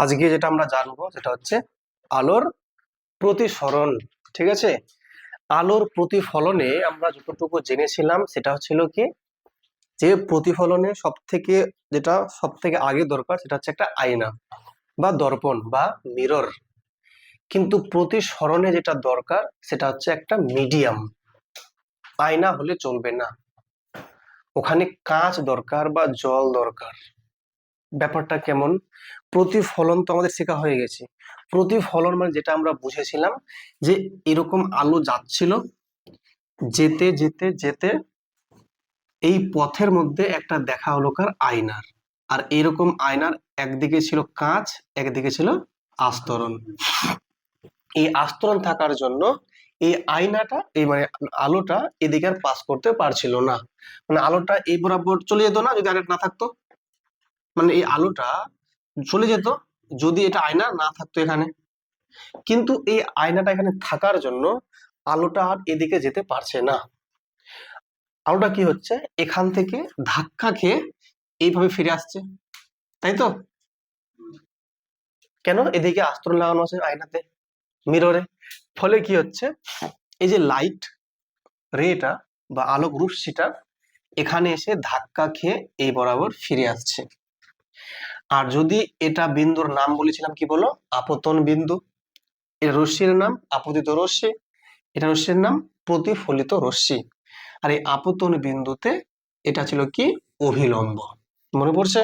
আজকে যেটা আমরা জানবো সেটা হচ্ছে আলোর প্রতিসরণ। ঠিক আছে, আলোর প্রতিফলনে আমরা যতটুকু জেনেছিলাম সেটা হচ্ছিল কি, যে প্রতিফলনে সব থেকে আগে দরকার সেটা হচ্ছে একটা আয়না বা দর্পণ বা মিরর। কিন্তু প্রতিসরণে যেটা দরকার সেটা হচ্ছে একটা মিডিয়াম। আয়না হলে চলবে না, ওখানে কাঁচ দরকার বা জল দরকার। ব্যাপারটা কেমন? প্রতিফলন তো আমাদের শেখা হয়ে গেছে। প্রতিফলন মানে যেটা আমরা বুঝেছিলাম যে এরকম আলো যাচ্ছিল, যেতে যেতে যেতে এই পথের মধ্যে একটা দেখা হলো কার আয়নার। আর এরকম আয়নার একদিকে ছিল কাঁচ, একদিকে ছিল আস্তরণ। এই আস্তরণ থাকার জন্য এই আয়নাটা মানে আলোটা এদিকে আর পাস করতে পারছিল না। মানে আলোটা এই বরাবর চলে যেত না যদি আয়না না থাকতো। মানে এই আলোটা চলে যেত যদি এটা আয়না না থাকতো এখানে। কিন্তু এই আয়নাটা এখানে থাকার জন্য আলোটা আর এদিকে যেতে পারছে না। আলোটা কি হচ্ছে, এখান থেকে ধাক্কা খেয়ে এইভাবে ফিরে আসছে, তাই তো? কেন? এদিকে আস্তরণ লাগানো আছে আয়নাতে, মিররে। ফলে কি হচ্ছে, এই যে লাইট রেটা বা আলোক রশ্মিটা এখানে এসে ধাক্কা খেয়ে এই বরাবর ফিরে আসছে। আর যদি এটা বিন্দুর নাম বলেছিলাম কি বলো, আপতন বিন্দু। এর রশ্মির নাম আপতিত রশ্মি, এটা রশ্মির নাম প্রতিফলিত রশ্মি। আর এই আপতন বিন্দুতে এটা ছিল কি, অভিলম্ব। মনে পড়ছে?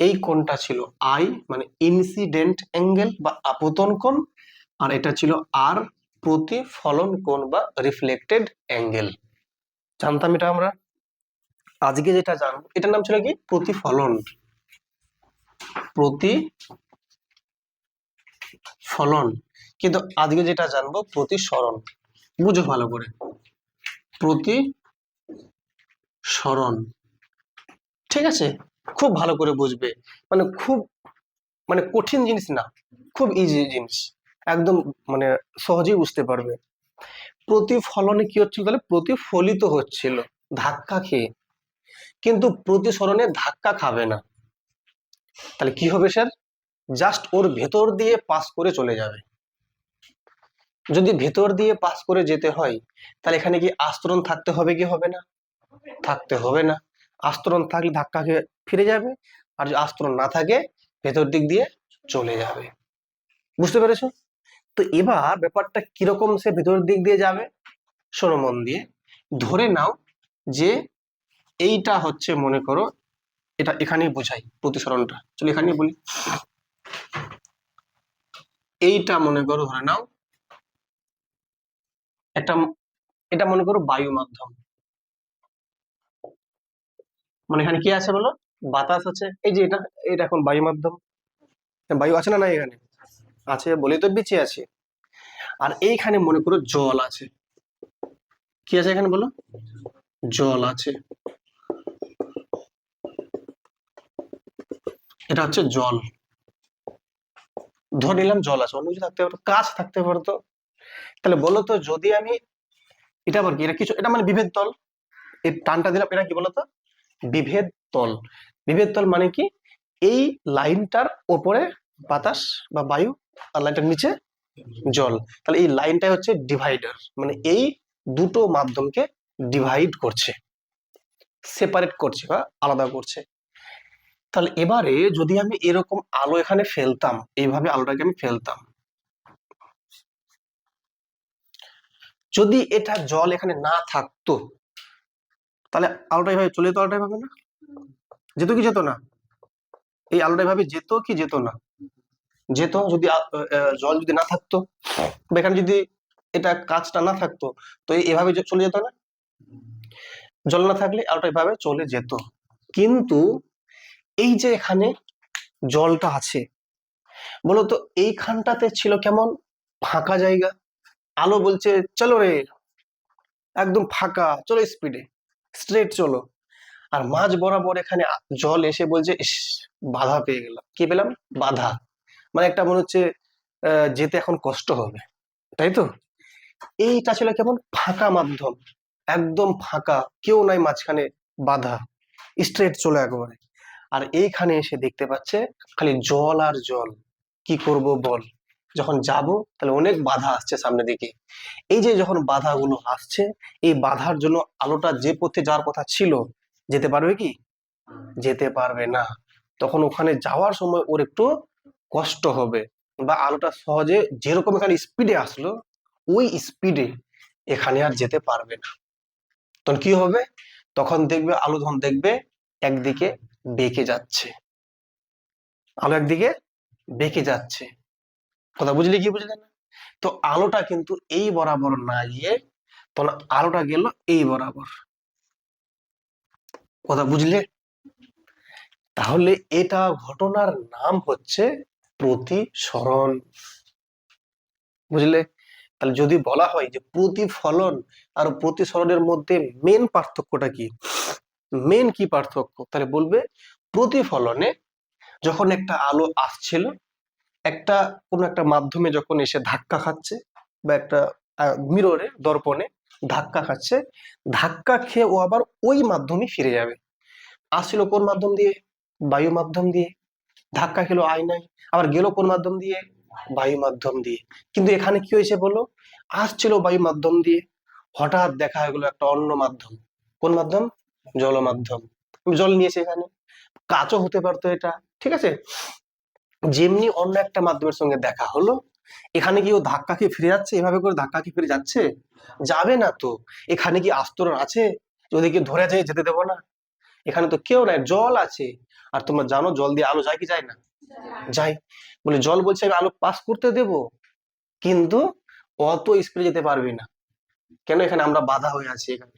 এই কোণটা ছিল আই মানে ইনসিডেন্ট অ্যাঙ্গেল বা আপতন কোণ, আর এটা ছিল আর প্রতিফলন কোণ বা রিফ্লেক্টেড অ্যাঙ্গেল। জানতাম এটা আমরা। আজকে যেটা জানবো এটার নাম ছিল কি, প্রতিফলন। প্রতিফলন। কিন্তু আজকে যেটা জানবো প্রতিসরণ। বুঝো ভালো করে, প্রতিসরণ। ঠিক আছে, খুব ভালো করে বুঝবে। মানে খুব কঠিন জিনিস না, খুব ইজি জিনিস, একদম মানে সহজেই বুঝতে পারবে। প্রতিফলনে কি হচ্ছিল, তাহলে প্রতিফলিত হচ্ছিল ধাক্কা খেয়ে, কিন্তু প্রতিসরণে ধাক্কা খাবে না। তাহলে কি হবে স্যার? জাস্ট ওর ভেতর দিয়ে পাস করে চলে যাবে। যদি ভেতর দিয়ে পাস করে যেতে হয় তাহলে এখানে কি আস্তরণ থাকতে হবে কি হবে না? থাকতে হবে না। আস্তরণ থাকলে ধাক্কা খেয়ে ফিরে যাবে, আর যদি আস্তরণ না থাকে ভেতর দিক দিয়ে চলে যাবে। বুঝতে পেরেছো? তো এবার ব্যাপারটা কিরকম সে ভেতর দিক দিয়ে যাবে, শোনো মন দিয়ে। ধরে নাও যে এইটা হচ্ছে, মনে করো এটা এখানেই বোঝাই প্রতিসরণটা, চলো এখানেই বলি। এইটা মনে করো, ধরে নাও একটা, এটা মনে করো বায়ু মাধ্যম। মানে এখানে কি আছে বলো, বাতাস আছে। এই যে এটা, এটা এখন বায়ু মাধ্যম। বায়ু আছে না, না এখানে আছে বলেই তো বেঁচে আছে। আর এইখানে মনে করো জল আছে। কি আছে এখানে বলো? জল আছে। এটা হচ্ছে জল। ধরে নিলাম জল আছে, অন্য কিছু থাকতে পারতো, কাঁচ থাকতে পারতো। তাহলে বলো তো, যদি আমি এটা আবার কি, এটা কিছু, এটা মানে বিভেদ তল। এই টানটা দিলাম, এটা কি বলতো? বিভেদ তল। বিভেদ তল মানে কি, এই লাইনটার ওপরে বাতাস বা বায়ু, আর লাইনটার নিচে জল। তাহলে এই লাইনটাই হচ্ছে ডিভাইডার, মানে এই দুটো মাধ্যমকে ডিভাইড করছে, সেপারেট করছে বা আলাদা করছে। তাহলে এবারে যদি আমি এরকম আলো এখানে ফেলতাম, এইভাবে আলোটাকে আমি ফেলতাম, যদি এটা জল এখানে না থাকতো তাহলে আলোটা এভাবে চলে যেত, আলোটা এভাবে না যেত কি যেত না? এই আলোটা এভাবে যেত কি যেত না? যেত। যদি জল যদি না থাকতো, বা এখানে যদি এটা কাঁচটা না থাকতো, তো এভাবে চলে যেত না? জল না থাকলে আলোটা এভাবে চলে যেত। কিন্তু এই যে এখানে জলটা আছে, বলতো এইখানটাতে ছিল কেমন, ফাঁকা জায়গা। আলো বলছে চলো রে, একদম ফাঁকা, চলো স্পিডে, স্ট্রেট চলো। আর মাঝ বরাবর এখানে জল এসে বলছে ইস, বাধা পেয়ে গেলাম। কি পেলাম? বাধা। মানে একটা মনে হচ্ছে যেতে এখন কষ্ট হবে, তাই তো? এইটা ছিল কেমন, ফাঁকা মাধ্যম, একদম ফাঁকা, কেউ নাই মাঝখানে, বাধা, স্ট্রেট চলে একেবারে। আর এইখানে এসে দেখতে পাচ্ছে খালি জল আর জল। কি করব বল? যখন যাব তাহলে অনেক বাধা আসছে সামনের দিকে। এই যে যখন বাধাগুলো আসছে, এই বাধার জন্য আলোটা যে পথে যাওয়ার কথা ছিল, যেতে পারবে কি? যেতে পারবে না। তখন ওখানে যাওয়ার সময় ওর একটু কষ্ট হবে, বা আলোটা সহজে যেরকম এখানে স্পিডে আসলো ওই স্পিডে এখানে আর যেতে পারবে না। তখন কি হবে? তখন দেখবে আলো যখন দেখবে একদিকে বেঁকে যাচ্ছে, আলো একদিকে বেঁকে যাচ্ছে। কথা বুঝলি কি বুঝলে না? তো আলোটা কিন্তু এই বরাবর না গিয়ে তখন আলোটা গেল এই বরাবর। কথা বুঝলে? তাহলে এটা ঘটনার নাম হচ্ছে প্রতিসরণ। বুঝলে? তাহলে যদি বলা হয় যে প্রতিফলন আর প্রতিসরণের মধ্যে মেন পার্থক্যটা কি, মেন কি পার্থক্য, তাহলে বলবে প্রতিফলনে যখন একটা আলো আসছিল, একটা কোনো একটা মাধ্যমে যখন এসে ধাক্কা খাচ্ছে, বা একটা মিররে দর্পণে ধাক্কা খাচ্ছে, ধাক্কা খেয়ে ও আবার ওই মাধ্যমে ফিরে যাবে। আসছিল কোন মাধ্যম দিয়ে? বায়ু মাধ্যম দিয়ে। ধাক্কা খেলো আয়নায়, আবার গেল কোন মাধ্যম দিয়ে? বায়ু মাধ্যম দিয়ে। কিন্তু এখানে কি হয়েছে বলো? আসছিল বায়ু মাধ্যম দিয়ে, হঠাৎ দেখা হয়ে গেলো একটা অন্য মাধ্যম। কোন মাধ্যম? জল মাধ্যম। জল নিয়েছে এখানে। কাচও হতে পারতো এটা, ঠিক আছে? যেমনি অন্য একটা মাধ্যমের সঙ্গে দেখা হলো, এখানে কি ও ধাক্কা খেয়ে ফিরে যাচ্ছে? এভাবে করে ধাক্কা খেয়ে ফিরে যাচ্ছে? যাবে না তো। এখানে কি আস্তরণ আছে ওদেরকে ধরে যায় যেতে দেবো না? এখানে তো কেউ নাই, জল আছে। আর তোমরা জানো জল দিয়ে আলো যায় কি যায় না? যায়। বলে জল বলছে আমি আলো পাস করতে দেব, কিন্তু অত স্পিডে যেতে পারবে না। কেন? এখানে আমরা বাধা হয়ে আছি এখানে।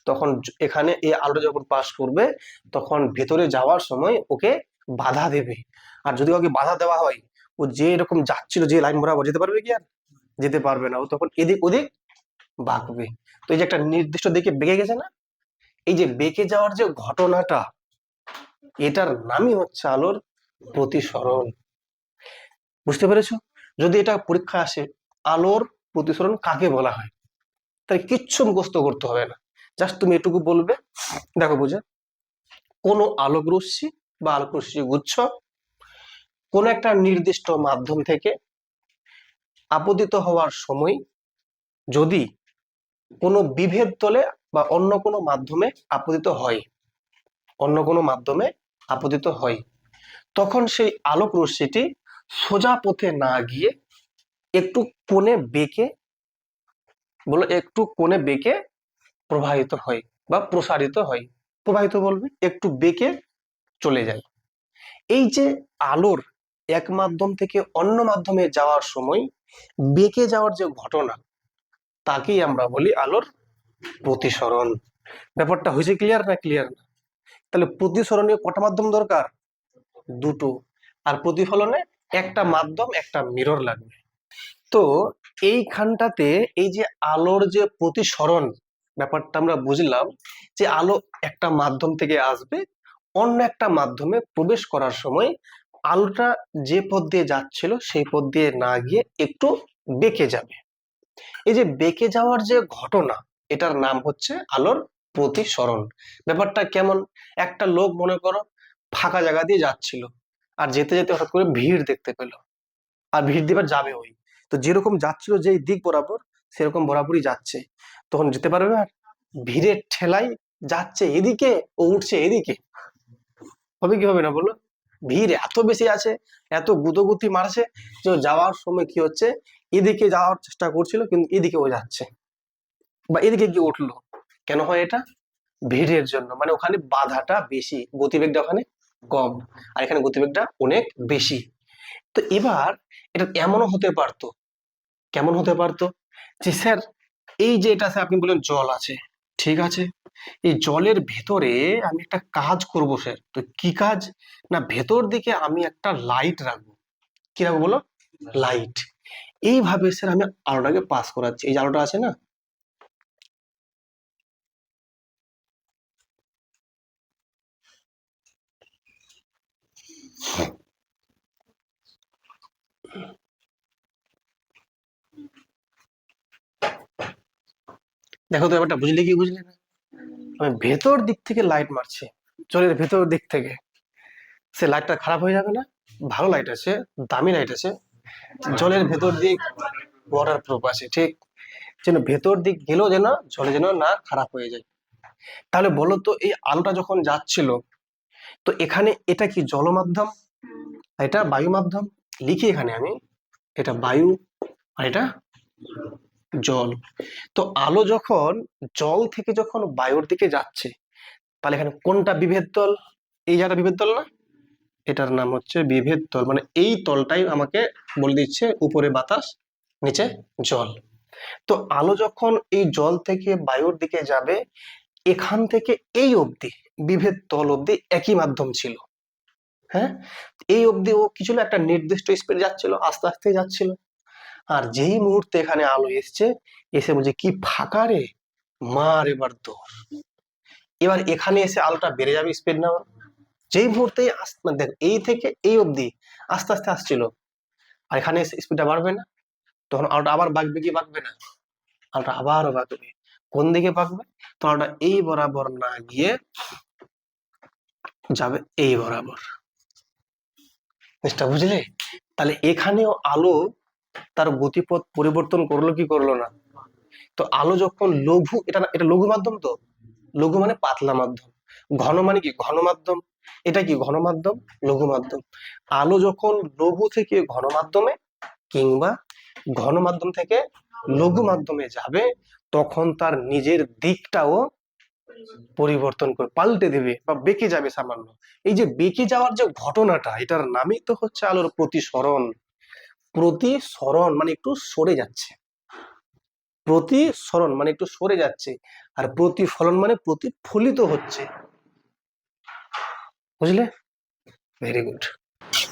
তখন এখানে এই আলোটা যখন পাস করবে, তখন ভেতরে যাওয়ার সময় ওকে বাধা দেবে। আর যদি ওকে বাধা দেওয়া হয়, ও যে এরকম যাচ্ছিল যে লাইন বরাবর, যেতে পারবে কি আর? যেতে পারবে না। ও তখন এদিক ওদিক বাঁকবে। তো এই যে একটা নির্দিষ্ট দিকে বেঁকে গেছে না, এই যে বেঁকে যাওয়ার যে ঘটনাটা, এটার নামই হচ্ছে আলোর প্রতিসরণ। বুঝতে পেরেছো? যদি এটা পরীক্ষা আসে আলোর প্রতিসরণ কাকে বলা হয়, তাই কিচ্ছু মুখস্থ করতে হবে না। জাস্ট তুমি এটুকু বলবে, দেখো বুঝে, কোন আলোক রশ্মি বা আলোক রশ্মি গুচ্ছ কোন একটা নির্দিষ্ট মাধ্যম থেকে আপতিত হওয়ার সময় যদি কোনো বিভেদ তলে বা অন্য কোনো মাধ্যমে আপতিত হয়, অন্য কোনো মাধ্যমে আপতিত হয়, তখন সেই আলোক রশ্মিটি সোজা পথে না গিয়ে একটু কোণে বেঁকে, বলো একটু কোণে বেঁকে প্রবাহিত হয় বা প্রসারিত হয়। প্রবাহিত বলবে, একটু বেঁকে চলে যায়। এই যে আলোর এক মাধ্যম থেকে অন্য মাধ্যমে যাওয়ার সময় বেঁকে যাওয়ার যে ঘটনা, তাকেই আমরা বলি আলোর প্রতিসরণ। ব্যাপারটা হয়েছে ক্লিয়ার না? ক্লিয়ার না? তাহলে প্রতিসরণে কটা মাধ্যম দরকার? দুটো। আর প্রতিফলনে একটা মাধ্যম, একটা মিরর লাগবে। তো এইখানটাতে এই যে আলোর যে প্রতিসরণ ব্যাপারটা আমরা বুঝলাম, যে আলো একটা মাধ্যম থেকে আসবে, অন্য একটা মাধ্যমে প্রবেশ করার সময় আলোটা যে পথ দিয়ে যাচ্ছিল সেই পথ দিয়ে না গিয়ে একটু বেঁকে যাবে। এই যে বেঁকে যাওয়ার যে ঘটনা, এটার নাম হচ্ছে আলোর প্রতিসরণ। ব্যাপারটা কেমন? একটা লোক মনে করো ফাঁকা জায়গা দিয়ে যাচ্ছিল, আর যেতে যেতে হঠাৎ করে ভিড় দেখতে পেলো, আর ভিড় দিবার যাবে ওই, তো যেরকম যাচ্ছিল যেই দিক বরাবর সেরকম বরাবরই যাচ্ছে, তখন যেতে পারবে আর? ভিড়ের ঠেলাই যাচ্ছে এদিকে, ও উঠছে এদিকে, হবে কি হবে না বলো? ভিড় এত বেশি আছে, এত গুতোগুতি মারছে, যে ও যাওয়ার সময় কি হচ্ছে, এদিকে যাওয়ার চেষ্টা করছিল কিন্তু এদিকে ও যাচ্ছে, বা এদিকে গিয়ে উঠলো। কেন হয় এটা? ভিড়ের জন্য। মানে ওখানে বাধাটা বেশি, গতিবেগটা ওখানে কম, আর এখানে গতিবেগটা অনেক বেশি। তো এবার এটা এমনও হতে পারতো, কেমন হতে পারতো, যে স্যার এই যে এটা স্যার আপনি বলেন জল আছে, ঠিক আছে, এই জলের ভেতরে আমি একটা কাজ করব স্যার, তো কি কাজ? না, ভেতর দিকে আমি একটা লাইট রাখবো। কি রাখবো বলো? লাইট। এইভাবে স্যার আমি আলোটাকে পাস করাচ্ছি। এই যে আলোটা আছে না, দেখো তো ব্যাপারটা বুঝলে কি বুঝলে না? আমি ভেতর দিক থেকে লাইট মারছি, জলের ভেতর দিক থেকে। সে লাইটটা খারাপ হয়ে যাবে না? ভালো লাইট আছে, দামি লাইট আছে, জলের ভেতর দিক ওয়াটার প্রুফ আছে, ঠিক যেন ভেতর দিক গেলেও যেন জলে যেন না খারাপ হয়ে যায়। তাহলে বলো তো এই আলোটা যখন যাচ্ছিল, তো এখানে এটা কি জল মাধ্যম, এটা বায়ু মাধ্যম? লিখি এখানে আমি, এটা বায়ু আর এটা জল। তো আলো যখন জল থেকে যখন বায়ুর দিকে যাচ্ছে, তাহলে এখানে কোনটা বিভেদ তল? এই জায়গাটা বিভেদ তল না? এটার নাম হচ্ছে বিভেদ তল, মানে এই তলটাই আমাকে বলে দিচ্ছে উপরে বাতাস নিচে জল। তো আলো যখন এই জল থেকে বায়ুর দিকে যাবে, এখান থেকে এই অবধি বিভেদ তল অবধি একই মাধ্যম ছিল। হ্যাঁ, এই অবধি ও কি ছিল, একটা নির্দিষ্ট স্পিড যাচ্ছিল, আস্তে আস্তে যাচ্ছিল। আর যেই মুহূর্তে এখানে আলো এসছে, এসে বলছে কি ফাঁকা রে, মার এবার দৌড়। এবার এখানে এসে আলোটা বেড়ে যাবে স্পিড না? যেই মুহূর্তে মানে দেখ এই থেকে এই অবধি আস্তে আস্তে আসছিল, আর এখানে এসে স্পিডটা বাড়বে না? তখন আলোটা আবার বাঁকবে কি বাঁকবে না? আলোটা আবারও বাঁকবে। কোন দিকে বাঁকবে? তো আলোটা এই বরাবর না গিয়ে যাবে এই বরাবর। জিনিসটা বুঝলে? তাহলে এখানেও আলো তার গতিপথ পরিবর্তন করলো কি করলো না? তো আলো যখন লঘু, এটা এটা লঘু মাধ্যম, তো লঘু মানে পাতলা মাধ্যম, ঘন মানে কি ঘন মাধ্যম, এটা কি ঘন মাধ্যম লঘু মাধ্যম। আলো যখন লঘু থেকে ঘন মাধ্যমে কিংবা ঘন মাধ্যম থেকে লঘু মাধ্যমে যাবে, তখন তার নিজের দিকটাও পরিবর্তন করে পাল্টে দেবে বা বেঁকে যাবে সামান্য। এই যে বেঁকে যাওয়ার যে ঘটনাটা, এটার নামই তো হচ্ছে আলোর প্রতিসরণ। প্রতিসরণ মানে একটু সরে যাচ্ছে, প্রতিসরণ মানে একটু সরে যাচ্ছে, আর প্রতিফলন মানে প্রতিফলিত হচ্ছে। বুঝলে? Very good.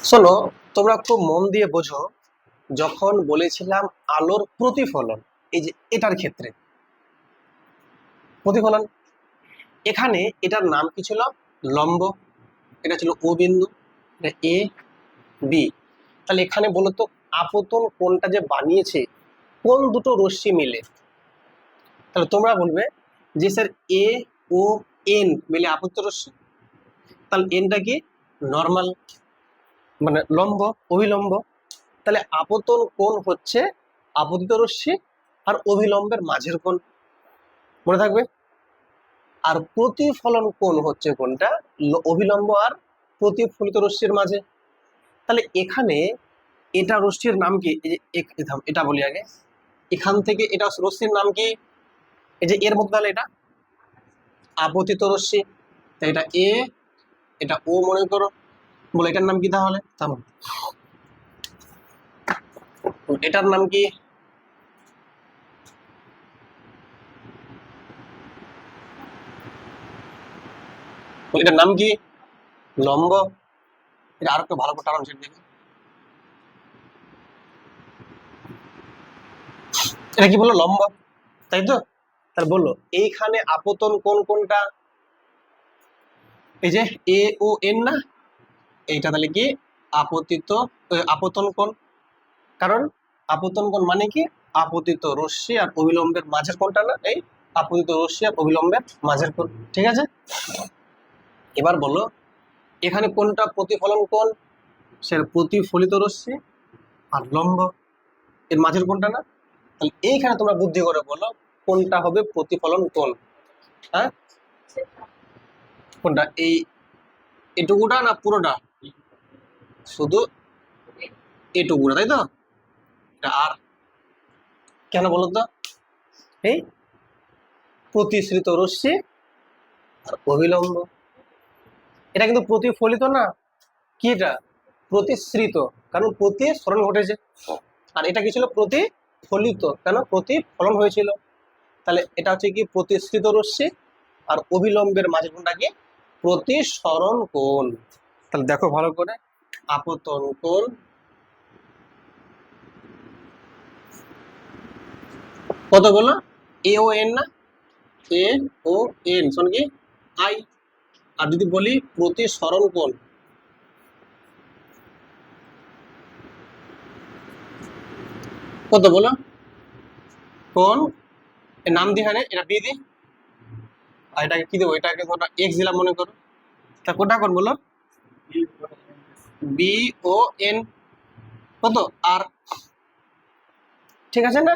শোনো, তোমরা খুব মন দিয়ে বোঝো, যখন বলেছিলাম আলোর প্রতিফলন, এই যে এটার ক্ষেত্রে প্রতিফলন, এখানে এটার নাম কি ছিল? লম্ব। এটা ছিল ও বিন্দু, এটা এ বি। তাহলে এখানে বলতো আপতন কোণটা যে বানিয়েছে কোন দুটো রশ্মি মিলে, তাহলে তোমরা বলবে যে স্যার এ ও এন মিলে আপতিত রশ্মি। তাহলে এনটা কি? নর্মাল, মানে লম্ব অভিলম্ব। তাহলে আপতন কোণ হচ্ছে আপতিত রশ্মি আর অভিলম্বের মাঝের কোণ, মনে থাকবে। আর প্রতিফলন কোণ হচ্ছে কোনটা? অভিলম্ব আর প্রতিফলিত রশ্মির মাঝে। তাহলে এখানে এটা রশ্মির নাম কি? এই যে এটা বলি আগে, এখান থেকে এটা রশ্মির নাম কি? এই যে এর মধ্যে, তাহলে এটা আপতিত রশ্মি, তাই এটা এ, এটা ও মনে করো, বলে এটার নাম কি তাহলে? এটার নাম কি? এটার নাম কি? লম্ব। এটা আর একটু ভালো করে টানান সেটা দেখে। এটা কি বললো? লম্ব, তাই তো? তাহলে বললো এইখানে আপতন কোণ কোনটা? এই যে এ ও এন না, এইটা তাহলে কি আপতিত আপতন কোণ। কারণ আপতন কোণ মানে কি? আপতিত রশ্মি আর অবিলম্বের মাঝের কোণটা না, এই আপতিত রশ্মি আর অবিলম্বের মাঝের কোণ, ঠিক আছে? এবার বলো এখানে কোনটা প্রতিফলন কোণ? সে প্রতিফলিত রশ্মি আর লম্ব এর মাঝের কোণটা না? তাহলে এইখানে তোমরা বুদ্ধি করে বলো কোনটা হবে প্রতিফলন কোণ। হ্যাঁ, কোনটা? এই এটুকুটা না পুরোটা? শুধু এটুকুটা, তাই তো? আর কেন বলো তো? এই প্রতিসৃত রশ্মি আর অবিলম্ব, এটা কিন্তু প্রতিফলিত না, কি এটা? প্রতিসৃত, কারণ প্রতিসরণ ঘটেছে। আর এটা কি ছিল? প্রতিফলিত, কেন? প্রতিফলন হয়েছিল। তাহলে এটা হচ্ছে কি প্রতিসৃত রশ্মি, আর অবিলম্বের মাঝে কোনটা কি? প্রতিসরণ কোণ। তাহলে দেখো ভালো করে, আপতন কোণ, কত বলো? এ ও এন না, এ ও এন শোন কি আই। আর যদি বলি প্রতিসরণ কোণ, কত বলো? কোণ এর নাম দিই, এখানে এটা বি দি, আর এটাকে কি দেবো? এটাকে ধরো এক্স দিলাম মনে করো। তা কোনটা কোণ বলো? বি ও এন, কত আর, ঠিক আছে না?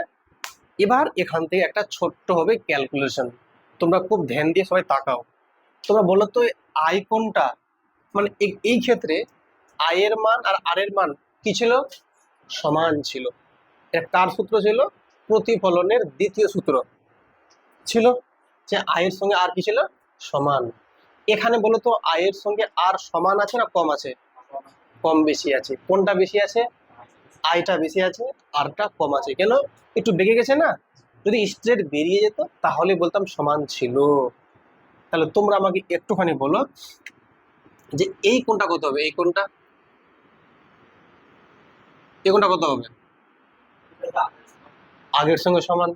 এবার এখান থেকে একটা ছোট্ট হবে ক্যালকুলেশন, তোমরা খুব ধ্যান দিয়ে সবাই তাকাও। তোমরা বলো তো আই কোনটা, মানে এই ক্ষেত্রে আই এর মান আর আর এর মান কি ছিল, সমান ছিল। এটা কার সূত্র ছিল, প্রতিফলনের দ্বিতীয় সূত্র ছিল, যে আয়ের সঙ্গে আর কি ছিল, সমান। এখানে বলো তো আয়ের সঙ্গে আর সমান আছে না কম আছে, কম বেশি আছে, কোনটা বেশি আছে, আইটা বেশি আছে, আরটা কম আছে। কেন, একটু বেঁকে গেছে না, যদি স্ট্রেট বেরিয়ে যেত তাহলে বলতাম সমান ছিল। তাহলে তোমরা আমাকে একটুখানি বলো যে এই কোনটা কত হবে, এই কোনটা, এই কোনটা কত হবে, আগের সঙ্গে সমান।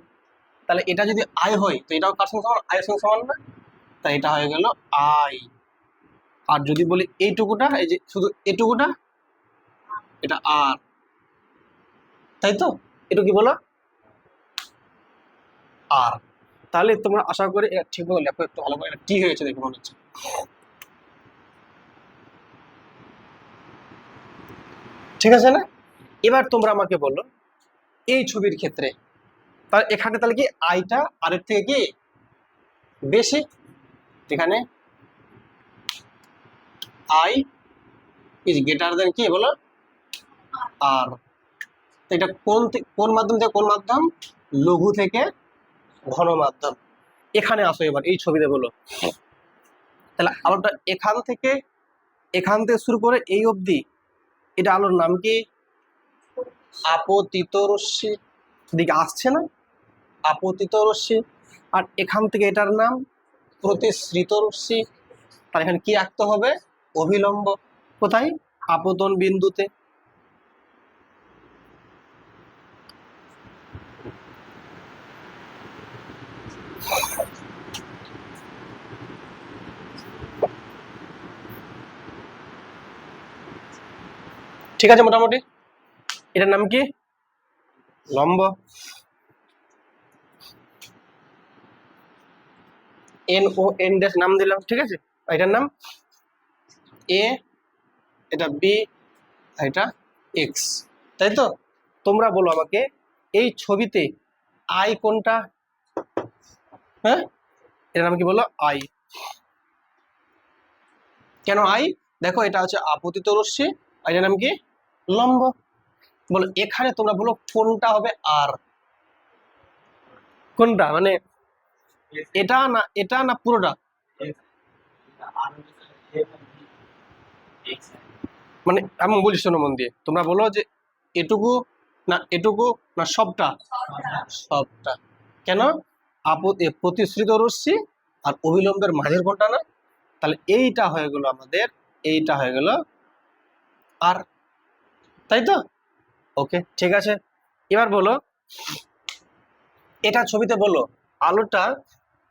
তাহলে এটা যদি আই হয় তো এটাও কার সঙ্গে সমান, আয়ের সঙ্গে সমান না, তাই এটা হয়ে গেল আই। আর যদি বলি এইটুকুটা, এই যে শুধু এটুকুটা, এটা আর, তাই তো, এটুকু কি বলো, আর। তাহলে তোমরা আশা করি এটা ঠিক মতো লেখো, একটু ভালো করে, এটা টি হয়েছে দেখে মনে হচ্ছে, ঠিক আছে না? এবার তোমরা আমাকে বলো এই ছবির ক্ষেত্রে, তাহলে এখানে তাহলে কি আইটা আর এর থেকে কি বেশি, এখানে আই ইজ গ্রেটার দেন কি বলো, আর। এটা কোন কোন মাধ্যম থেকে কোন মাধ্যম, লঘু থেকে ঘন মাধ্যম। এখানে আসো এবার এই ছবিতে বলো, তাহলে আলোটা এখান থেকে শুরু করে এই অবধি, এটা আলোর নাম কি, আপতিত রশ্মি, দিকে আসছে না, আপতিত রশ্মি। আর এখান থেকে এটার নাম প্রতিসৃত রশ্মি। তার এখানে কি আঁকতে হবে, অভিলম্ব, কোথায়, আপতন বিন্দুতে। ঠিক আছে, মোটামুটি এটার নাম কি, লম্ব। এন ও এন ড্যাশ নাম দিলাম, ঠিক আছে। এটার নাম এ, এটা বি, এটা এক্স, তাই তো। তোমরা বলো আমাকে এই ছবিতে আই কোনটা, হ্যাঁ, এটার নাম কি বলো, আই। কেন আই, দেখো এটা হচ্ছে আপতিত রশ্মি, আর এটার নাম কি, লম্ব। বলো এখানে তোমরা বলো কোনটা হবে আর, কোনটা মানে এটা না পুরোটা, মানে আমি বলি শোনো মন দিয়ে, তোমরা বলো যে এটুকু না এটুকু না সবটা, সবটা। কেন, প্রতিসৃত রশ্মি আর অবিলম্বের মাঝের কোনটা না, তাহলে এইটা হয়ে গেল আমাদের, এইটা হয়ে গেল আর, তাই তো। ওকে, ঠিক আছে। এবার বলো এটা ছবিতে বলো আলোটা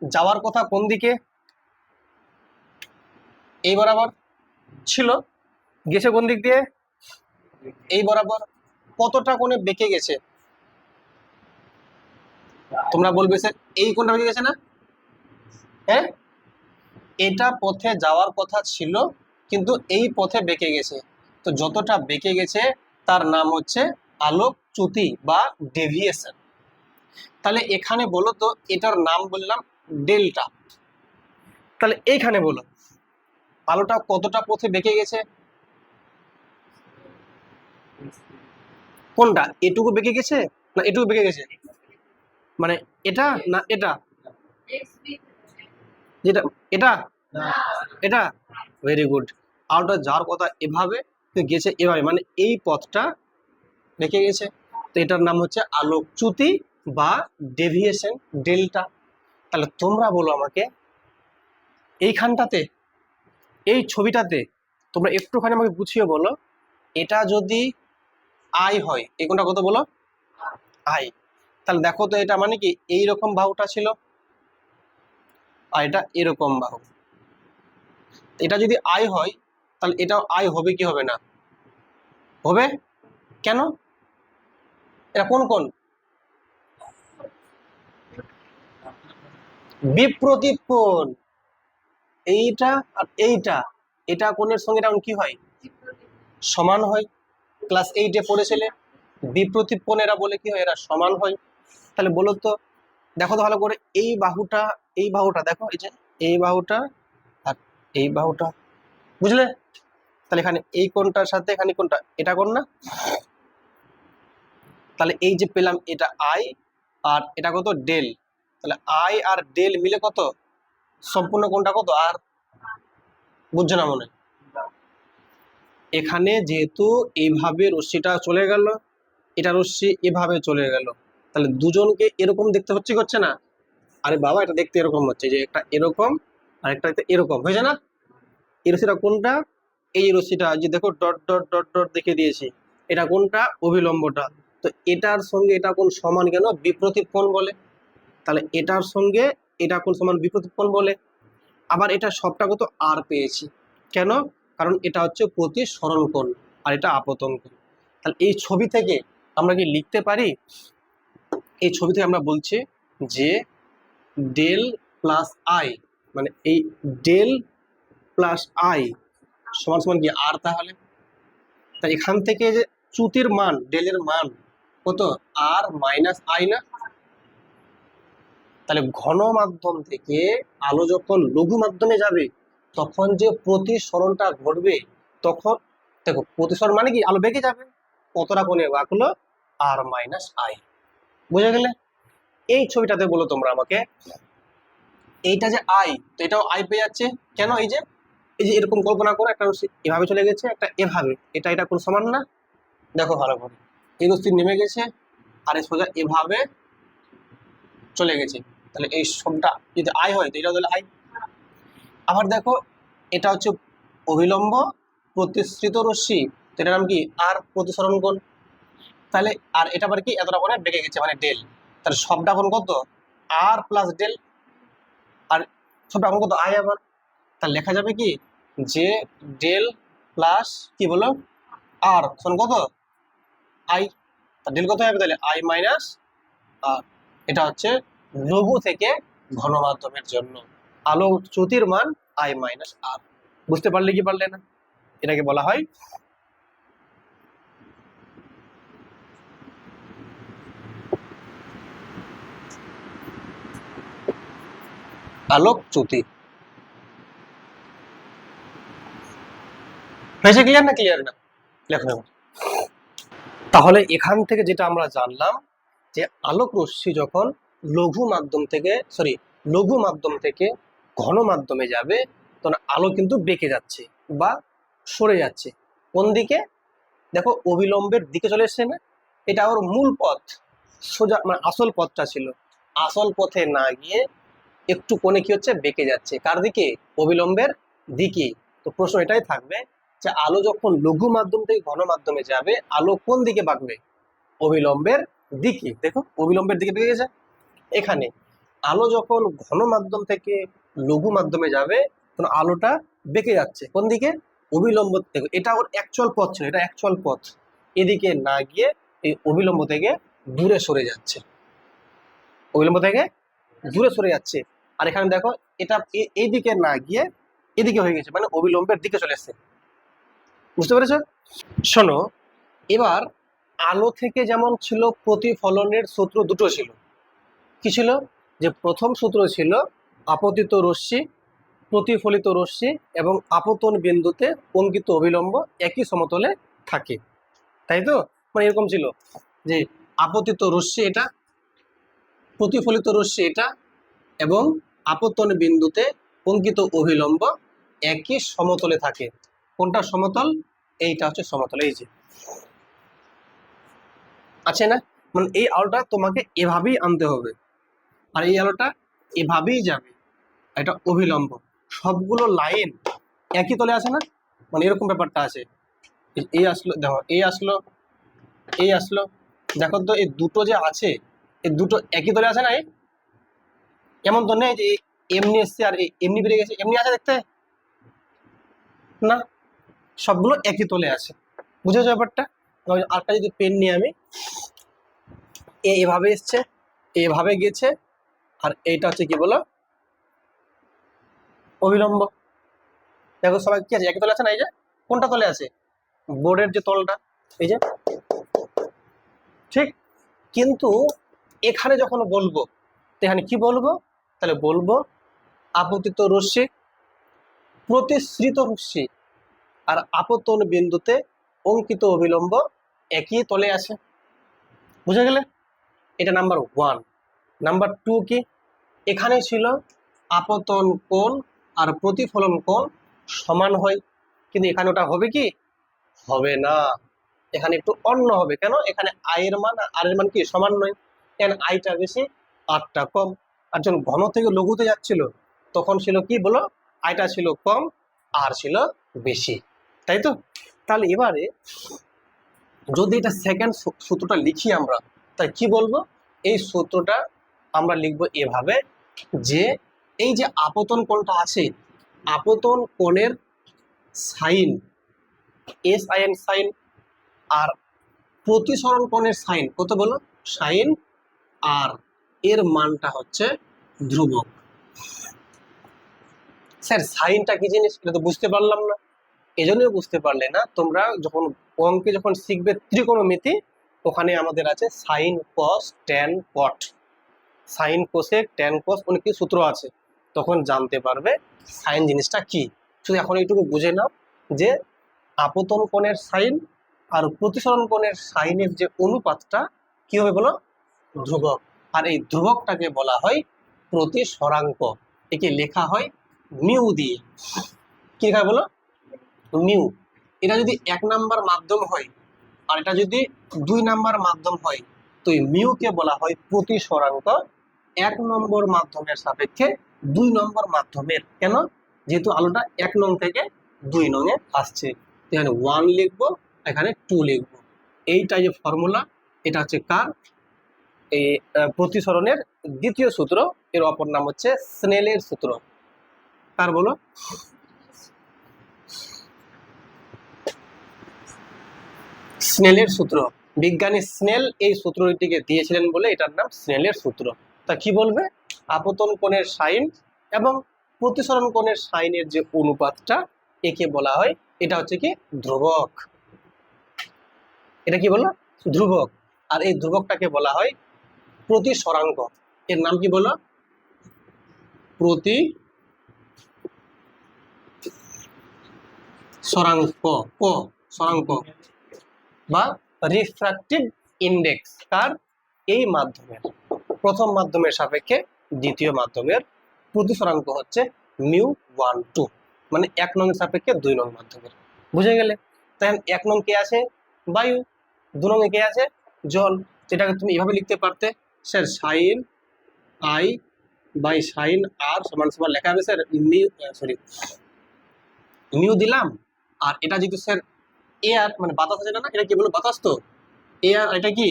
যাওয়ার কথা কোন দিকে, এই বরাবর ছিল, গেছে কোন দিক দিয়ে, এই বরাবর, কতটা কোণে বেঁকে গেছে, তোমরা বলবে স্যার এই কোণটা বেঁকে গেছে না, হ্যাঁ, এটা পথে যাওয়ার কথা ছিল কিন্তু এই পথে বেঁকে গেছে, তো যতটা বেঁকে গেছে তার নাম হচ্ছে আলোকচ্যুতি বা ডেভিয়েশন। তাহলে এখানে বলো তো এটার নাম বললাম ডেল্টা। তাহলে এইখানে বলো আলোটা কতটা পথে বেঁকে গেছে, কোনটা, এটুকু বেঁকে গেছে না এটুকু বেঁকে গেছে, মানে এটা না এটা, যেটা, এটা, এটা, ভেরি গুড। আলোটা যাওয়ার কথা এভাবে তো গেছে এভাবে, মানে এই পথটা বেঁকে গেছে, তো এটার নাম হচ্ছে আলোকচ্যুতি বা ডেভিয়েশন, ডেল্টা। তাহলে তোমরা বলো আমাকে এইখানটাতে, এই ছবিটাতে তোমরা একটুখানি আমাকে গুছিয়ে বলো, এটা যদি আই হয়, এই কোনটা কত বলো, আই। তাহলে দেখো তো এটা মানে কি এইরকম বাহুটা ছিল আর এটা এরকম বাহু, এটা যদি আই হয় তাহলে এটাও আই হবে কি হবে না, হবে। কেন, এটা কোন কোন, বিপ্রতীপ কোণ, এইটা আর এইটা, এটা কোণের সঙ্গে এটা কি হয়, সমান হয়। ক্লাস 8-এ পড়েছিলে বিপ্রতীপ কোণ এরা বলে কি হয়, এরা সমান হয়। তাহলে বলো তো, দেখো তো ভালো করে, এই বাহুটা দেখো, এই যে এই বাহুটা আর এই বাহুটা, বুঝলে? তাহলে এখানে এই কোণটার সাথে এখানে কোণটা, এটা কোণ না? তাহলে এই যে পেলাম এটা আই, আর এটা কত ডেল। তাহলে আই আর ডেল মিলে কত, সম্পূর্ণ কোণটা কত আর, বুঝছো না মনে হয়? এখানে যেহেতু এইভাবে রশ্মিটা চলে গেল, এটা রশ্মি এভাবে চলে গেল, তাহলে দুজনকে এরকম দেখতে হচ্ছে, করছে না? আরে বাবা, এটা দেখতে এরকম হচ্ছে, যে একটা এরকম আর একটা এরকম হয়েছে না? এই রশ্মিটা কোনটা? এই রশ্মিটা, যে দেখো ডট ডট ডট ডট দেখে দিয়েছি, এটা কোনটা? অভিলম্বটা। তো এটার সঙ্গে এটা কোণ সমান কেন? বিপ্রতীপ কোণ বলে। তাহলে এটার সঙ্গে এটা কোণ সমান, বিপ্রতীপ কোণ বলে। আবার এটা সবটা কত আর পেয়েছি, কেন? কারণ এটা হচ্ছে প্রতিসরণ কোণ আর এটা আপতন কোণ। তাহলে এই ছবি থেকে আমরা কি লিখতে পারি, এই ছবি থেকে আমরা বলছি যে ডেল প্লাস আই, মানে এই ডেল প্লাস আই সমান সমান কি আর। তাহলে তাই এখান থেকে যে চ্যুতির মান, ডেলের মান কত, আর মাইনাস আই না? তাহলে ঘন মাধ্যম থেকে আলো যখন লঘু মাধ্যমে যাবে, তখন যে প্রতিসরণটা ঘটবে, তখন দেখো প্রতিসরণ মানে কি, আলো বেঁকে যাবে, কতটা কোণে বাঁকলো, আর মাইনাস আই। বুঝে গেলে? এই ছবিটাতে বলো তোমরা আমাকে, এইটা যে আই, তো এটাও আই পেয়ে যাচ্ছে, কেন? এই যে এরকম কল্পনা করো, একটা রশ্মি এভাবে চলে গেছে, একটা এভাবে, এটা এটা কোন সমান না? দেখো ভালো করে, এই রশ্মি নেমে গেছে আর এই সোজা এভাবে চলে গেছে, তাহলে এই সবটা যদি আই হয় তো এটা তাহলে আই। আবার দেখো, এটা হচ্ছে অভিলম্ব প্রতিসৃত রশ্মি, তো এটার নাম কি, আর প্রতিসরণ কোণ। তাহলে আর এটা আবার কি, এতটা কোণে বেঁকে গেছে, মানে ডেল। তাহলে সবটা কোণ কত, আর প্লাস ডেল, আর সবটা কোণ কত, আই। আবার তাহলে লেখা যাবে কি, যে ডেল প্লাস কি বলো, আর সমান কত, আই। তা ডেল কত হবে তাহলে, আই মাইনাস আর। এটা হচ্ছে লঘু থেকে ঘন মাধ্যমের জন্য আলো চ্যুতির মান আই মাইনাস আর। বুঝতে পারলে কি পারলে না? এটাকে বলা হয় আলোক চ্যুতি। হয়েছে? ক্লিয়ার না? ক্লিয়ার না? লেখো লেখো। তাহলে এখান থেকে যেটা আমরা জানলাম, যে আলোক রশ্মি যখন লঘু মাধ্যম থেকে ঘন মাধ্যমে যাবে, তখন আলো কিন্তু বেঁকে যাচ্ছে বা সরে যাচ্ছে। কোন দিকে? দেখো অবিলম্বের দিকে চলে এসছে না? এটা ওর মূল পথ, সোজা মানে আসল পথটা ছিল, আসল পথে না গিয়ে একটু কোণে কি হচ্ছে, বেঁকে যাচ্ছে। কার দিকে? অবিলম্বের দিকে। তো প্রশ্ন এটাই থাকবে, যে আলো যখন লঘু মাধ্যম থেকে ঘন মাধ্যমে যাবে, আলো কোন দিকে বাঁকবে? অবিলম্বের দিকে। দেখো অবিলম্বের দিকে বেঁকে গেছে। এখানে আলো যখন ঘন মাধ্যম থেকে লঘু মাধ্যমে যাবে, তখন আলোটা বেঁকে যাচ্ছে কোন দিকে? অবিলম্ব থেকে। এটা ওর অ্যাকচুয়াল পথ ছিল, এটা অ্যাকচুয়াল পথ, এদিকে না গিয়ে এই অবিলম্ব থেকে দূরে সরে যাচ্ছে, অবিলম্ব থেকে দূরে সরে যাচ্ছে। আর এখানে দেখো, এটা এইদিকে না গিয়ে এদিকে হয়ে গেছে, মানে অবিলম্বের দিকে চলে এসছে। বুঝতে পেরেছো? শোনো, এবার আলো থেকে যেমন ছিল প্রতিফলনের সূত্র দুটো ছিল, কি ছিল? যে প্রথম সূত্র ছিল আপতিত রশ্মি, প্রতিফলিত রশ্মি এবং আপতন বিন্দুতে অঙ্কিত অবিলম্ব একই সমতলে থাকে, তাই তো? মানে এরকম ছিল যে আপতিত রশ্মি এটা, প্রতিফলিত রশ্মি এটা, এবং আপতন বিন্দুতে অঙ্কিত অভিলম্ব একই সমতলে থাকে। কোনটা সমতল? এইটা হচ্ছে সমতল, এই যে আছে না? মানে এই আলোটা তোমাকে এভাবেই আনতে হবে, আর এই আলোটা এভাবেই যাবে, এটা অভিলম্ব। সবগুলো লাইন একই তলে আছে না? মানে এরকম ব্যাপারটা আছে। এই আসলো, দেখো এই আসলো, এই আসলো, দেখো তো এই দুটো যে আছে, এই দুটো একই তলে আছে না? এমন তো নেই যে এমনি এসছে আর এমনি বেরিয়ে গেছে, এমনি আছে দেখতে না, সবগুলো একই তলে আছে। বুঝেছো ব্যাপারটা? আরেকটা যদি পেন নিয়ে আমি, এভাবে এসছে, এভাবে গেছে, আর এইটা হচ্ছে কি বলো, অবিলম্ব। দেখো সবাই কি আছে, একই তলে আছে না? এই যে কোনটা তলে আছে? বোর্ডের যে তলটা, এই যে, ঠিক। কিন্তু এখানে যখন বলবো, এখানে কি বলবো? তাহলে বলবো আপতিত রশ্মি, প্রতিসৃত রশ্মি আর আপতন বিন্দুতে অঙ্কিত অবিলম্ব একই তলে আছে। বুঝে গেলে? এটা নাম্বার 1। নাম্বার 2 কি? এখানে ছিল আপতন কোণ আর প্রতিফলন কোণ সমান হয়, কিন্তু এখানে ওটা হবে কি? হবে না। এখানে একটু অন্য হবে। কেন? এখানে আই এর মান আর এর মান কি সমান নয়, এখানে আইটা বেশি আরটা কম। আর যখন ঘন থেকে লঘুতে যাচ্ছিল তখন ছিল কি বলো? আইটা ছিল কম, আর ছিল বেশি, তাই তো? তাহলে এবারে যদি এটা সেকেন্ড সূত্রটা লিখি আমরা, তাই কি বলবো? এই সূত্রটা আমরা লিখবো এভাবে যে এই যে আপতন কোণটা আছে, আপতন কোণের sine, S I N sine, আর প্রতিসরণ কোণের সাইন কত বলো? সাইন, আর এর মানটা হচ্ছে ধ্রুবক। স্যার সাইনটা কি জিনিস এটা তো বুঝতে পারলাম না। এজন্যই বুঝতে পারলে না, তোমরা যখন অঙ্কে যখন শিখবে ত্রিকোণমিতি, ওখানে আমাদের আছে সাইন কস ট্যান কট, সাইন কোসেক ট্যান কস অনেক কিছু সূত্র আছে, তখন জানতে পারবে সাইন জিনিসটা কি। শুধু এখন এইটুকু বুঝে নাও যে আপতন কোণের সাইন আর প্রতিসরণ কোণের সাইনের যে অনুপাতটা কি হবে বলো? ধ্রুবক। আর এই ধ্রুবকটাকে বলা হয় প্রতিসরাঙ্ক। একে লেখা হয় মিউ দিয়ে। কি লেখা বলো? মিউ। এটা যদি 1 নাম্বার মাধ্যম হয় আর এটা যদি 2 নাম্বার মাধ্যম হয়, তো এই মিউকে বলা হয় প্রতিসরাঙ্ক 1 নম্বর মাধ্যমের সাপেক্ষে 2 নম্বর মাধ্যমের। কেন? যেহেতু আলোটা 1 নং থেকে 2 নং এ আসছে, এখানে 1 লিখবো, এখানে 2 লিখবো। এইটা যে ফর্মুলা, এটা হচ্ছে কার? এই প্রতিসরণের দ্বিতীয় সূত্র। এর অপর নাম হচ্ছে স্নেলের সূত্র। কার বলো? স্নেলের সূত্র। বিজ্ঞানী স্নেল এই সূত্রটিকে দিয়েছিলেন বলে এটার নাম স্নেলের সূত্র। তা কি বলবে? আপতন কোণের সাইন এবং প্রতিসরণ কোণের সাইনের যে অনুপাতটা, একে বলা হয়, এটা হচ্ছে কি ধ্রুবক। এটা কি বলো? ধ্রুবক। আর এই ধ্রুবকটাকে বলা হয় প্রতিসরাঙ্ক। এর নাম কি বলো? প্রতিসরাঙ্ক। সরাঙ্ক বা রিফ্র্যাক্টিভ ইন্ডেক্স কার? এই মাধ্যমের, প্রথম মাধ্যমের সাপেক্ষে দ্বিতীয় মাধ্যমের প্রতিসরাঙ্ক হচ্ছে মিউ 1 2, মানে 1 নং এর সাপেক্ষে 2 নং মাধ্যমের। বুঝে গেলে? তাই 1 নং কে আছে? বায়ু। 2 নং এ কে আছে? জল। যেটাকে তুমি এভাবে লিখতে পারতে, sir sine i by sine r সমান সমান লেখা হবে স্যার মিউ, সরি মিউ দিলাম, আর এটা যদি স্যার এয়ার মানে বাতাস আছে না, এটা কি বলো? বাতাস তো এয়ার, এটা কি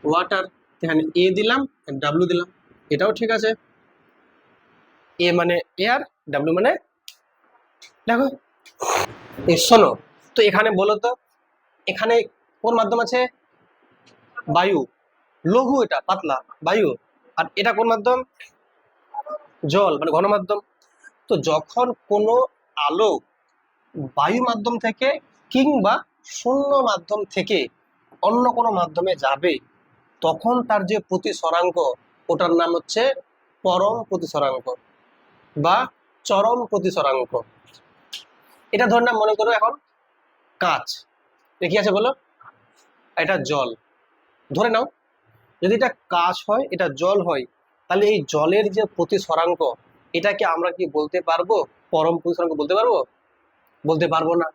ওয়াটার। এখানে এ দিলাম, ডাব্লিউ দিলাম, এটাও ঠিক আছে। এ মানে এয়ার, ডাব্লিউ মানে, দেখো শোনো তো, এখানে বলো তো, এখানে কোন মাধ্যম আছে? বায়ু। লঘু, এটা পাতলা বায়ু। আর এটা কোন মাধ্যম? জল, মানে ঘন মাধ্যম। তো যখন কোনো আলো বায়ু মাধ্যম থেকে কিংবা শূন্য মাধ্যম থেকে অন্য কোনো মাধ্যমে যাবে, তখন তার যে প্রতিসরাঙ্ক, ওটার নাম হচ্ছে পরম প্রতিসরাঙ্ক বা চরম প্রতিসরাঙ্ক। এটা ধরে নাও, মনে করো এখন কাঁচ, কি আছে বলো? এটা জল। ধরে নাও যদি এটা কাঁচ হয়, এটা জল হয়, তাহলে এই জলের যে প্রতিসরাঙ্ক, এটাকে আমরা কি বলতে পারবো পরম প্রতিসরাঙ্ক বলতে পারবো? বলতে পারবো না।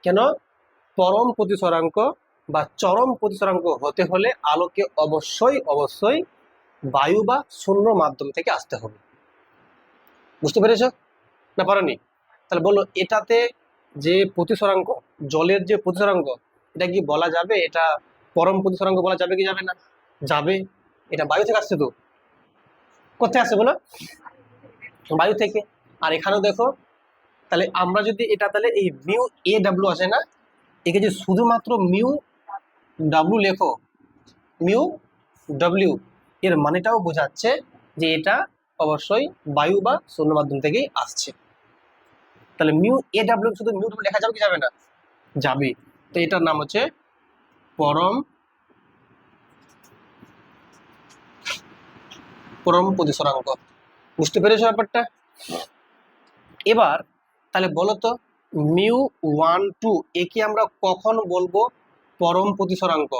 কেন? পরম প্রতিসরাঙ্ক বা চরম প্রতিসরাঙ্ক হতে হলে আলোকে অবশ্যই অবশ্যই বায়ু বা শূন্য মাধ্যম থেকে আসতে হবে। বুঝতে পেরেছ না পারোনি? তাহলে বলো, এটাতে যে প্রতিসরাঙ্ক, জলের যে প্রতিসরাঙ্ক, এটা কি বলা যাবে এটা পরম প্রতিসরাঙ্ক বলা যাবে কি যাবে না? যাবে। এটা বায়ু থেকে আসছে তো। কোথায় আসছে বলো? বায়ু থেকে। আর এখানেও দেখো, তাহলে আমরা যদি এটা, তাহলে এই মিউ এ ডাব্লিউ আছে না, একে যে শুধুমাত্র মিউ ডাব্লিউ লেখো, মিউ ডাব্লিউ, এর মানেটাও বোঝাচ্ছে যে এটা অবশ্যই বায়ু বা শূন্য মাধ্যম থেকেই আসছে। তাহলে মিউ এ ডাব্লিউ শুধু মিউ ডাব্লিউ লেখা যাবে কি যাবে না? যাবে। তো এটার নাম হচ্ছে পরম পরম প্রতিসরাঙ্ক। বুঝতে পেরেছো ব্যাপারটা? এবার তাহলে বলো তো মিউ ওয়ান টু একে আমরা কখন বলবো পরম প্রতিসরাঙ্ক?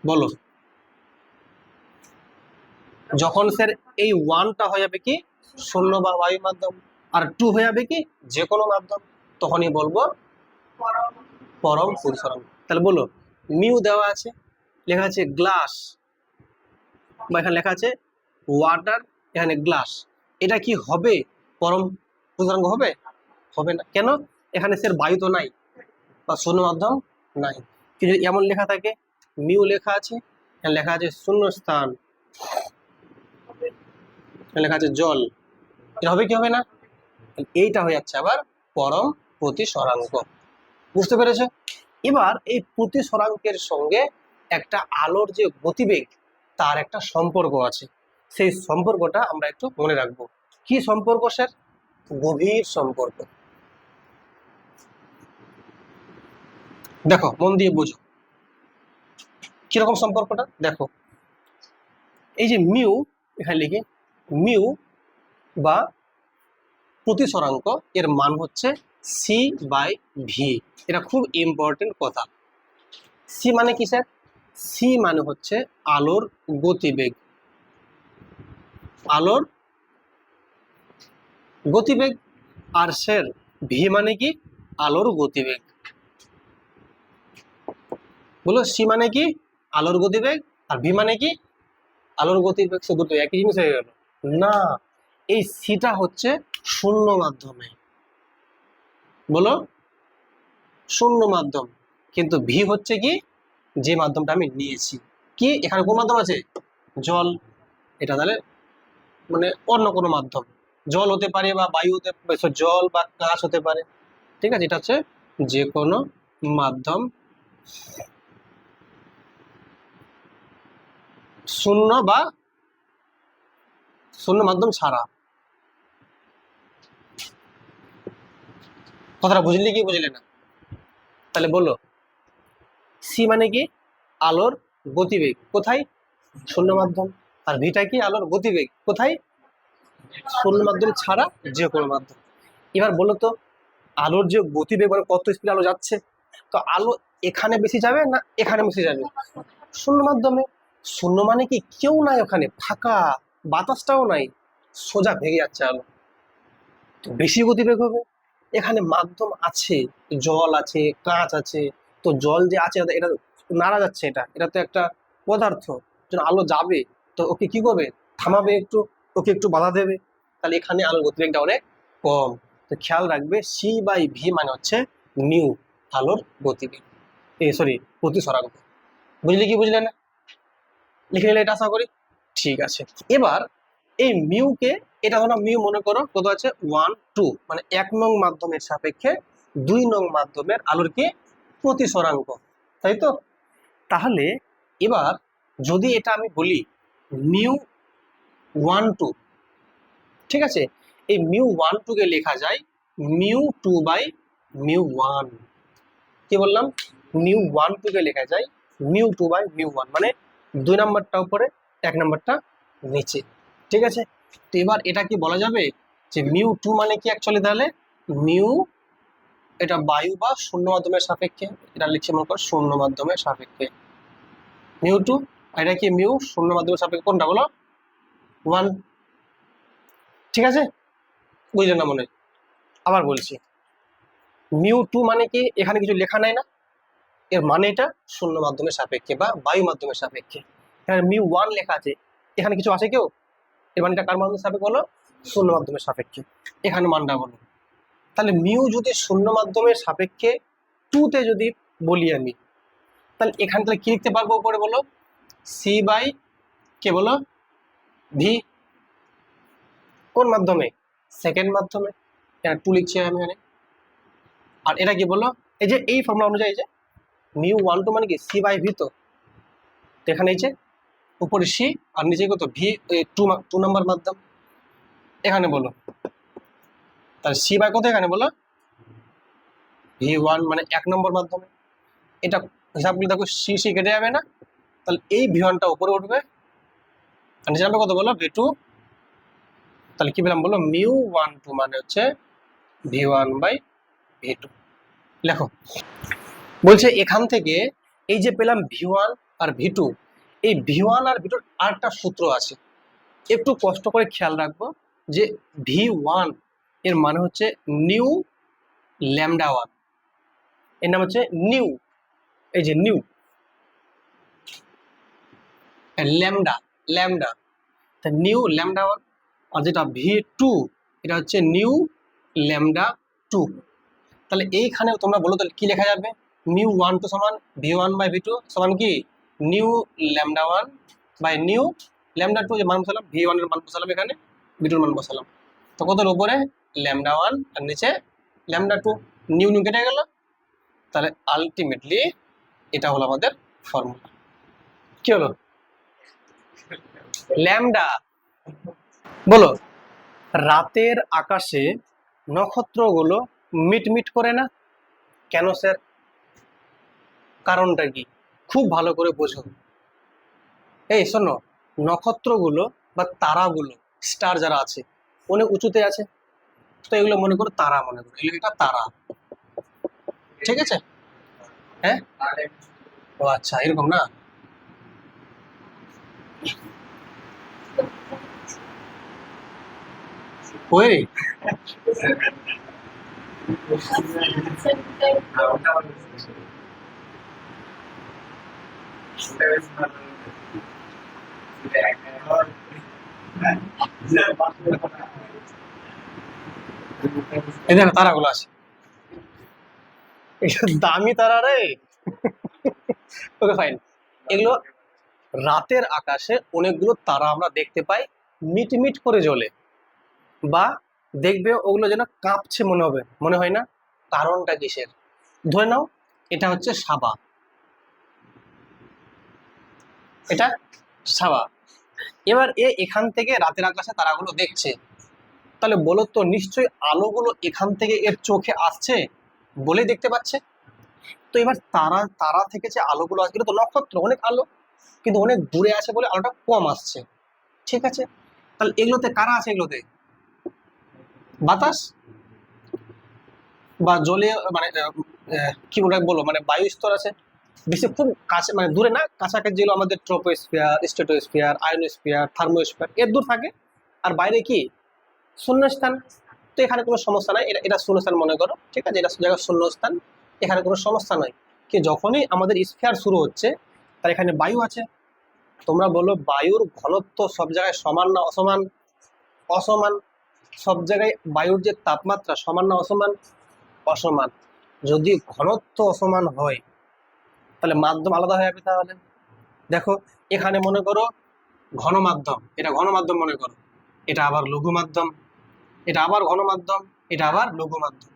বলো। যখন স্যার এই ওয়ানটা হয়ে যাবে কি শূন্য বা বায়ু মাধ্যম, আর টু হয়ে যাবে কি যে কোনো মাধ্যম, তখনই বলবো পরম প্রতিসরাঙ্ক। তাহলে বলো মিউ দেওয়া আছে, লেখা আছে গ্লাস, বা এখানে লেখা আছে ওয়াটার, এখানে গ্লাস, এটা কি হবে পরম প্রতিসরাঙ্ক? হবে? হবে না। কেন? এখানে স্যার বায়ু তো নাই বা শূন্য মাধ্যম নাই। কিন্তু এমন লেখা থাকে মিউ লেখা আছে, এখানে লেখা আছে শূন্য স্থান, এখানে লেখা আছে জল, এটা হবে কি হবে না? এইটা হয়ে যাচ্ছে আবার পরম প্রতিসরাঙ্ক। বুঝতে পেরেছো? এবার এই প্রতিসরাঙ্কের সঙ্গে একটা আলোর যে গতিবেগ তার একটা সম্পর্ক আছে, সেই সম্পর্কটা আমরা একটু মনে রাখবো। কি সম্পর্ক স্যার? গভীর সম্পর্ক। দেখো মন দিয়ে বোঝো কিরকম সম্পর্কটা। দেখো এই যে মিউ, এখানে লিখে মিউ বা প্রতিসরাঙ্ক, এর মান হচ্ছে সি বাই ভি। এটা খুব ইম্পর্টেন্ট কথা। সি মানে কি স্যার? সি মানে হচ্ছে আলোর গতিবেগ, আলোর গতিবেগ। আর স্যার ভি মানে কি? আলোর গতিবেগ। বলো সি মানে কি? আলোর গতিবেগ, আর ভি মানে কি? আলোর গতিবেগ। সে দুটো একই জিনিস হয়ে গেল না। এই সিটা হচ্ছে শূন্য মাধ্যমে, বলো শূন্য মাধ্যম, কিন্তু ভি হচ্ছে কি যে মাধ্যমটা আমি নিয়েছি। কি এখানে কোন মাধ্যম আছে? জল। এটা তাহলে মানে অন্য কোনো মাধ্যম, জল হতে পারে বা বায়ু হতে পারে, জল বা কাঁচ হতে পারে। ঠিক আছে, এটা হচ্ছে যে কোনো মাধ্যম শূন্য বা শূন্য মাধ্যম ছাড়া। কথাটা বুঝলি কি বুঝলে না? তাহলে বলো সি মানে কি? আলোর গতিবেগ, কোথায়? শূন্য মাধ্যম। আর ভিটা কি? আলোর গতিবেগ, কোথায়? শূন্য মাধ্যম ছাড়া যে কোনো মাধ্যম। এবার বলো তো আলোর যে গতিবেগ মানে কত স্পিড আলো যাচ্ছে, তো আলো এখানে বেশি যাবে না এখানে বেশি যাবে? শূন্য মাধ্যমে। শূন্য মানে কি কেউ নাই ওখানে, ফাঁকা, বাতাসটাও নাই, সোজা ভেঙে যাচ্ছে আলো, তো বেশি গতিবেগ হবে। এখানে মাধ্যম আছে, জল আছে, কাঁচ আছে, তো জল যে আছে এটা নাড়া যাচ্ছে, এটা এটা তো একটা পদার্থ, যখন আলো যাবে তো ওকে কি করবে? থামাবে একটু, ওকে একটু বাধা দেবে। তাহলে এখানে আলোর গতিবেগটা অনেক কম। তো খেয়াল রাখবে সি বাই ভি মানে হচ্ছে মিউ, আলোর গতিবেগ, সরি প্রতিসরাঙ্ক। বুঝলি কি বুঝলে না? লিখে নিলে এটা আশা করি। ঠিক আছে। এবার এই মিউকে, এটা হলো মিউ, মনে করো কত আছে? 1 2, মানে 1 নং মাধ্যমের সাপেক্ষে 2 নং মাধ্যমের আলোর কি প্রতিসরাঙ্ক, তাই তো? তাহলে এবার যদি এটা আমি বলি মিউ 1 2, ঠিক আছে, এই মিউ 1 2 কে লেখা যায় মিউ 2 বাই মিউ 1। কি বললাম? মিউ 1 2 কে লেখা যায় মিউ 2 বাই মিউ 1, মানে 2 নাম্বারটা উপরে 1 নাম্বারটা নিচে। ঠিক আছে, তো এবার এটা কি বলা যাবে যে মিউ 2 মানে কি অ্যাকচুয়ালি? তাহলে মিউ, এটা বায়ু বা শূন্য মাধ্যমের সাপেক্ষে, এটা লিখছি মনে করো শূন্য মাধ্যমের সাপেক্ষে মিউ 2, আর এটা কি মিউ শূন্য মাধ্যমের সাপেক্ষে কোনটা বলো? 1। ঠিক আছে, বুঝলে না মনে হয়? আবার বলছি মিউ 2 মানে কি? এখানে কিছু লেখা নাই না, এর মানে এটা শূন্য মাধ্যমের সাপেক্ষে বা বায়ু মাধ্যমের সাপেক্ষে। এখানে মিউ 1 লেখা আছে, এখানে কিছু আছে কেউ? এর মানটা কার মাধ্যমের সাপেক্ষে বলো? শূন্য মাধ্যমের সাপেক্ষে। এখানে মানটা বলো। তাহলে মিউ যদি শূন্য মাধ্যমের সাপেক্ষে 2 তে যদি বলি আমি, তাহলে এখানে তাহলে কি লিখতে পারবো উপরে বলো? সি বাই কে বলো? ভি। কোন মাধ্যমে? সেকেন্ড মাধ্যমে। এটা 2 লিখছি আমি এখানে। আর এটা কি বলো? এই যে এই ফর্মুলা অনুযায়ী যে মিউ 1 2 মানে কি সি বাই ভি, তো এখানে এই যে উপরে সি আর নিচে কত ভি, 2 নাম্বার মাধ্যম। এখানে বলো তাহলে সি বাই কত এখানে বলো? V1 মানে 1 নম্বর মাধ্যমে, এটা হিসাব করলে দেখো সি সি কেটে যাবে না, তাহলে এই V1টা উপরে উঠবে, আর নিচে নামবে কত বলো V2, তাহলে কি পেলাম বলো μ12 মানে হচ্ছে V1/V2। লেখো, বলছে এখান থেকে এই যে পেলাম V1 আর V2, এই V1 আর V2 আরেকটা সূত্র আছে, একটু কষ্ট করে খেয়াল রাখবো যে V1 এর মানে হচ্ছে নিউ λ1, এর নাম হচ্ছে নিউ, এই যে নিউ ল্যামডা, ল্যামডা, তা নিউ λ1, আর যেটা V2 এটা হচ্ছে নিউ λ2। তাহলে এইখানে তোমরা বলো তাহলে কি লেখা যাবে, μ12 সমান V1/V2 সমান কি নিউ λ1 বাই নিউ λ2, যে মান বসালাম V1 এর মান বসালাম, এখানে V2 এর মান বসালাম, তো কত উপরে λ1 আর নিচে λ2, নিউ নিউ কেটে গেল, তাহলে আলটিমেটলি এটা হলো আমাদের ফর্মুলা। কি হলো ল্যামডা। বলো, রাতের আকাশে নক্ষত্রগুলো মিটমিট করে না কেন স্যার, কারণটা কি, খুব ভালো করে বোঝো। এই শোনো, নক্ষত্রগুলো বা তারাগুলো, স্টার যারা আছে অনেক উঁচুতে আছে, তো এগুলো মনে করো তারা, মনে করো এগুলো একটা তারা, ঠিক আছে? হ্যাঁ, ও আচ্ছা এরকম না, ওই এই দেখো তারাগুলো আছে, এগুলো দামি তারা রে। ওকে ফাইন, এগুলো রাতের আকাশে অনেকগুলো তারা আমরা দেখতে পাই মিটমিট করে জ্বলে, বা দেখবে ওগুলো যেন কাঁপছে মনে হবে, মনে হয় না, কারণটা কিসের, ধরে নাও এটা হচ্ছে সাবা, এটা সাবা, এবার এখান থেকে রাতের আকাশে তারাগুলো দেখছে, তাহলে বলো তো নিশ্চয়ই আলোগুলো এখান থেকে এর চোখে আসছে বলেই দেখতে পাচ্ছে। তো এবার তারা তারা থেকে যে আলোগুলো আসছে, এটা তো নক্ষত্র, অনেক আলো, কিন্তু অনেক দূরে আছে বলে আলোটা কম আসছে, ঠিক আছে? তাহলে এগুলোতে কারা আছে, এগুলোতে বাতাস বা জলীয় মানে কি বলো মানে বায়ু স্তর আছে, বেশি খুব কাছে মানে দূরে না, কাছাকাছি যেগুলো আমাদের ট্রপোস্ফিয়ার, স্ট্র্যাটোস্ফিয়ার, আয়োনোস্ফিয়ার, থার্মোস্ফিয়ার, এর দূর থাকে, আর বাইরে কি শূন্যস্থান। তো এখানে কোনো সমস্যা নাই, এটা এটা শূন্যস্থান মনে করো, ঠিক আছে, এটা জায়গা শূন্যস্থান, এখানে কোনো সমস্যা নয়। কি যখনই আমাদের স্ফিয়ার শুরু হচ্ছে, তার এখানে বায়ু আছে, তোমরা বলো বায়ুর ঘনত্ব সব জায়গায় সমান না অসমান? অসমান। সব জায়গায় বায়ুর যে তাপমাত্রা সমান না অসমান? অসমান। যদি ঘনত্ব অসমান হয় তাহলে মাধ্যম আলাদা হয়ে যাবে। তাহলে দেখো, এখানে মনে করো ঘন মাধ্যম, এটা ঘন মাধ্যম মনে করো, এটা আবার লঘু মাধ্যম, এটা আবার ঘন মাধ্যম, এটা আবার লঘু মাধ্যম,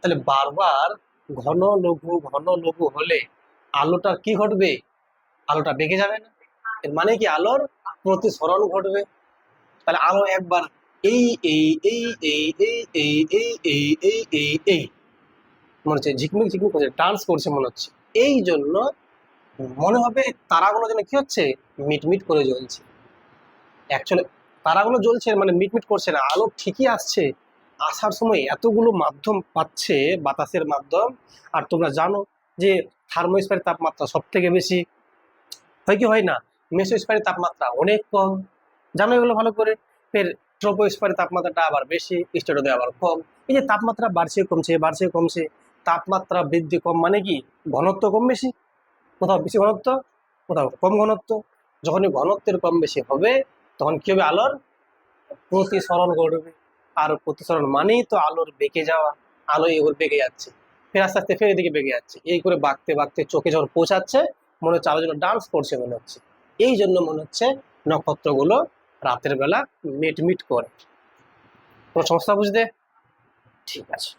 তাহলে বারবার ঘন লঘু হলে আলোটা কি ঘটবে, আলোটা বেঁকে যাবে না? এর মানে কি আলোর প্রতিসরণ ঘটবে। তাহলে আলো একবার এই এই এই এই এই এই এই এই এই এই এই মনে হচ্ছে ঝিকমিক ঝিকমিক করছে, ডান্স করছে মনে হচ্ছে, এই জন্য মনে হবে তারাগুলো যেন কি হচ্ছে, মিটমিট করে জ্বলছে। অ্যাকচুয়ালি তারাগুলো জ্বলছে মানে মিটমিট করছে না, আলো ঠিকই আসছে, আসার সময় এতগুলো মাধ্যম পাচ্ছে, বাতাসের মাধ্যম। আর তোমরা জানো যে থার্মোস্ফিয়ারের তাপমাত্রা সব থেকে বেশি, হয় কি হয় না, মেসোস্ফিয়ারের তাপমাত্রা অনেক কম, জানো এগুলো ভালো করে। ফের ট্রপোস্ফিয়ারের তাপমাত্রাটা আবার বেশি, স্ট্র্যাটোতে আবার কম। এই যে তাপমাত্রা বাড়ছে কমছে বাড়ছে কমছে, তাপমাত্রা বৃদ্ধি কম মানে কি ঘনত্ব কম বেশি, কোথাও বেশি ঘনত্ব কোথাও কম ঘনত্ব। যখনই ঘনত্বের কম বেশি হবে তখন কি হবে, আলোর প্রতিসরণ ঘটবে, আর প্রতিসরণ মানেই তো আলোর বেঁকে যাওয়া, আলো এগুলো বেঁকে যাচ্ছে, ফের আস্তে আস্তে ফের এদিকে বেঁকে যাচ্ছে, এই করে বাঁকতে বাঁকতে চোখে যখন পৌঁছাচ্ছে মনে হচ্ছে আলো যেন ডান্স করছে মনে হচ্ছে। এই জন্য মনে হচ্ছে নক্ষত্রগুলো রাতের বেলা মিটমিট করে। কোনো সমস্যা বুঝতে? ঠিক আছে।